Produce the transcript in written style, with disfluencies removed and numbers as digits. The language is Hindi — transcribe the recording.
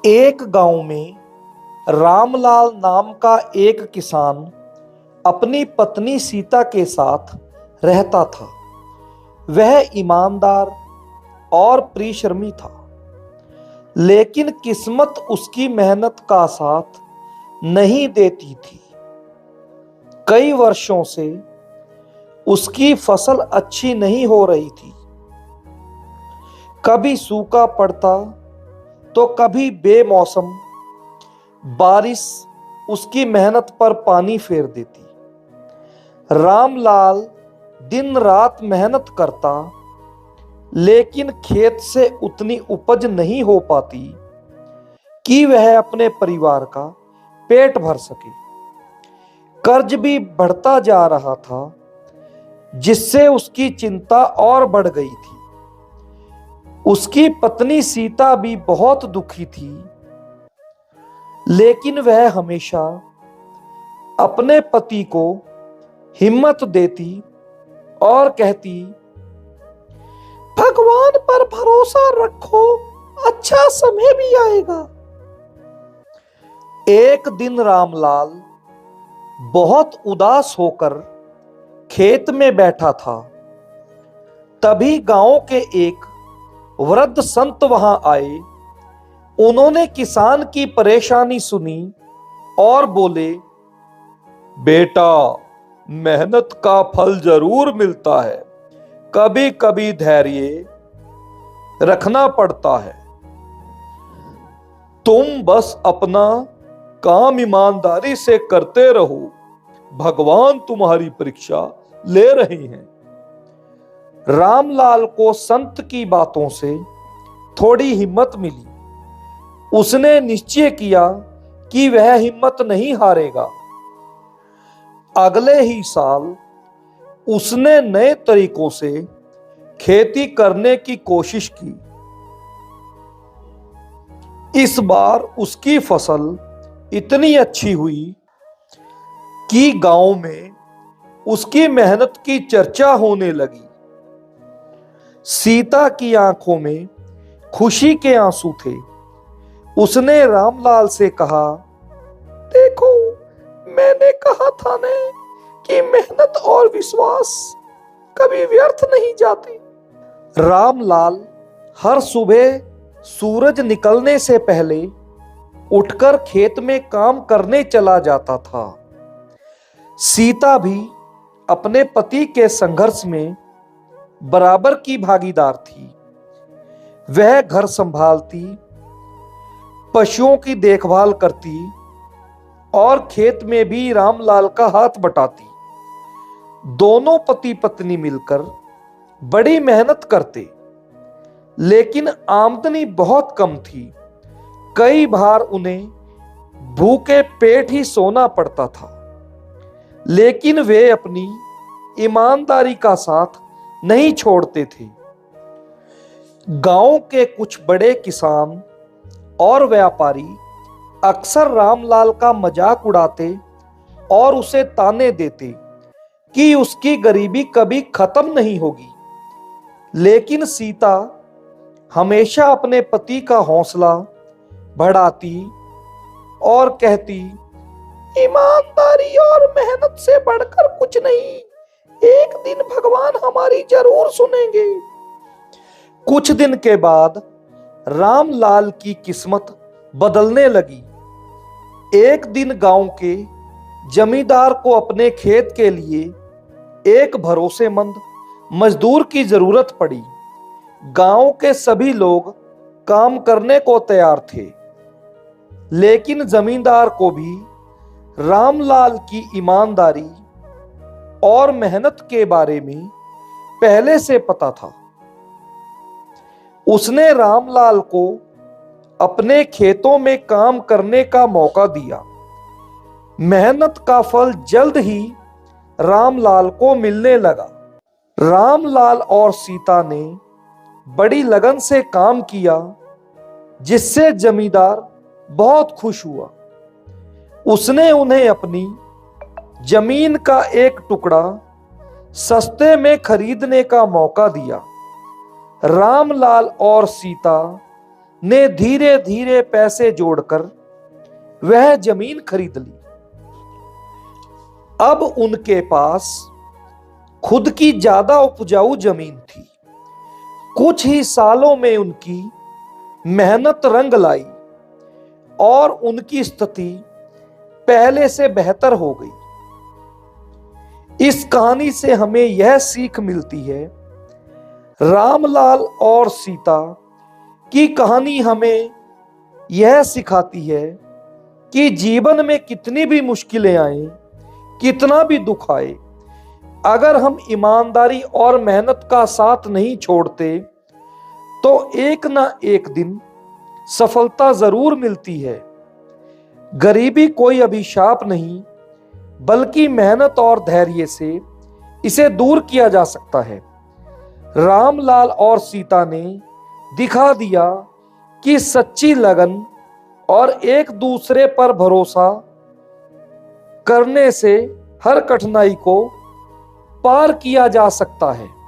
एक गांव में रामलाल नाम का एक किसान अपनी पत्नी सीता के साथ रहता था। वह ईमानदार और परिश्रमी था, लेकिन किस्मत उसकी मेहनत का साथ नहीं देती थी। कई वर्षों से उसकी फसल अच्छी नहीं हो रही थी। कभी सूखा पड़ता तो कभी बेमौसम बारिश उसकी मेहनत पर पानी फेर देती। रामलाल दिन रात मेहनत करता, लेकिन खेत से उतनी उपज नहीं हो पाती कि वह अपने परिवार का पेट भर सके। कर्ज भी बढ़ता जा रहा था, जिससे उसकी चिंता और बढ़ गई थी। उसकी पत्नी सीता भी बहुत दुखी थी, लेकिन वह हमेशा अपने पति को हिम्मत देती और कहती, भगवान पर भरोसा रखो, अच्छा समय भी आएगा। एक दिन रामलाल बहुत उदास होकर खेत में बैठा था। तभी गांव के एक वृद्ध संत वहां आए। उन्होंने किसान की परेशानी सुनी और बोले, बेटा, मेहनत का फल जरूर मिलता है, कभी कभी धैर्य रखना पड़ता है। तुम बस अपना काम ईमानदारी से करते रहो, भगवान तुम्हारी परीक्षा ले रहे हैं। रामलाल को संत की बातों से थोड़ी हिम्मत मिली। उसने निश्चय किया कि वह हिम्मत नहीं हारेगा। अगले ही साल उसने नए तरीकों से खेती करने की कोशिश की। इस बार उसकी फसल इतनी अच्छी हुई कि गांव में उसकी मेहनत की चर्चा होने लगी। सीता की आंखों में खुशी के आंसू थे। उसने रामलाल से कहा, देखो, मैंने कहा था ना कि मेहनत और विश्वास कभी व्यर्थ नहीं जाते। रामलाल हर सुबह सूरज निकलने से पहले उठकर खेत में काम करने चला जाता था। सीता भी अपने पति के संघर्ष में बराबर की भागीदार थी। वह घर संभालती, पशुओं की देखभाल करती और खेत में भी रामलाल का हाथ बटाती। दोनों पति पत्नी मिलकर बड़ी मेहनत करते, लेकिन आमदनी बहुत कम थी। कई बार उन्हें भूखे पेट ही सोना पड़ता था, लेकिन वे अपनी ईमानदारी का साथ नहीं छोड़ते थे। गांव के कुछ बड़े किसान और व्यापारी अक्सर रामलाल का मजाक उड़ाते और उसे ताने देते कि उसकी गरीबी कभी खत्म नहीं होगी। लेकिन सीता हमेशा अपने पति का हौसला बढ़ाती और कहती, ईमानदारी और मेहनत से बढ़कर कुछ नहीं, एक दिन भगवान हमारी जरूर सुनेंगे। कुछ दिन के बाद रामलाल की किस्मत बदलने लगी। एक दिन गांव के जमींदार को अपने खेत के लिए एक भरोसेमंद मजदूर की जरूरत पड़ी। गांव के सभी लोग काम करने को तैयार थे, लेकिन जमींदार को भी रामलाल की ईमानदारी और मेहनत के बारे में पहले से पता था। उसने रामलाल को अपने खेतों में काम करने का मौका दिया। मेहनत का फल जल्द ही रामलाल को मिलने लगा। रामलाल और सीता ने बड़ी लगन से काम किया, जिससे जमींदार बहुत खुश हुआ। उसने उन्हें अपनी जमीन का एक टुकड़ा सस्ते में खरीदने का मौका दिया। रामलाल और सीता ने धीरे धीरे पैसे जोड़कर वह जमीन खरीद ली। अब उनके पास खुद की ज्यादा उपजाऊ जमीन थी। कुछ ही सालों में उनकी मेहनत रंग लाई और उनकी स्थिति पहले से बेहतर हो गई। इस कहानी से हमें यह सीख मिलती है, रामलाल और सीता की कहानी हमें यह सिखाती है कि जीवन में कितनी भी मुश्किलें आए, कितना भी दुख आए, अगर हम ईमानदारी और मेहनत का साथ नहीं छोड़ते तो एक ना एक दिन सफलता जरूर मिलती है। गरीबी कोई अभिशाप नहीं, बल्कि मेहनत और धैर्य से इसे दूर किया जा सकता है। रामलाल और सीता ने दिखा दिया कि सच्ची लगन और एक दूसरे पर भरोसा करने से हर कठिनाई को पार किया जा सकता है।